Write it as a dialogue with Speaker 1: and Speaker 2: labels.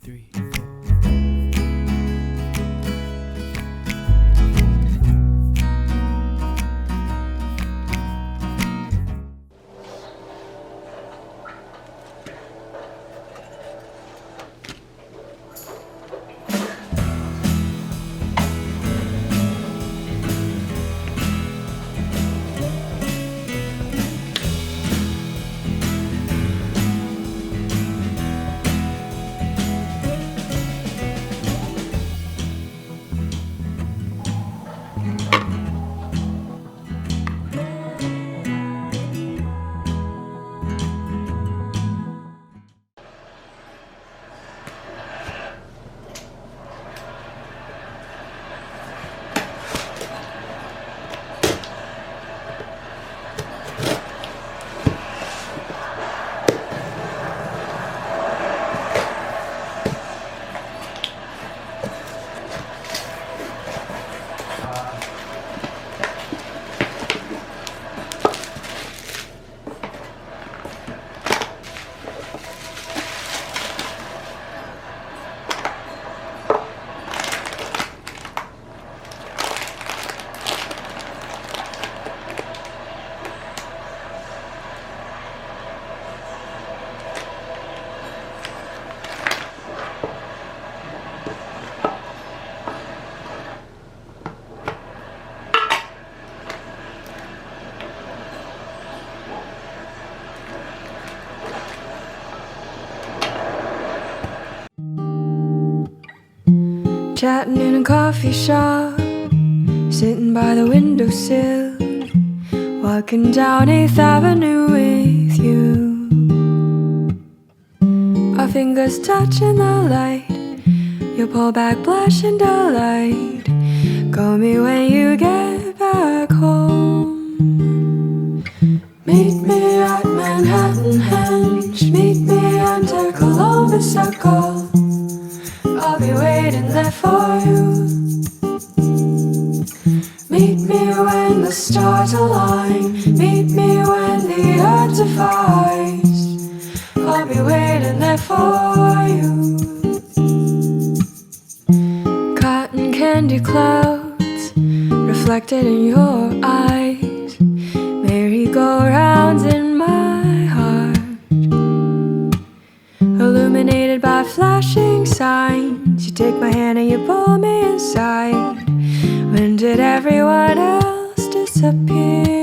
Speaker 1: 3, 4.
Speaker 2: Chatting in a coffee shop, sitting by the windowsill, walking down 8th Avenue with you. Our fingers touching the light, you pull back blushing delight. Call me when you get back home. Meet me at Manhattan Henge, meet me under Columbus Circle. I'll be waiting there for you. Meet me when the stars align, meet me when the earth divides. I'll be waiting there for you. Cotton candy clouds reflected in your eyes, merry-go-rounds in my heart, illuminated by flashing signs. You take my hand and you pull me inside. When did everyone else disappear?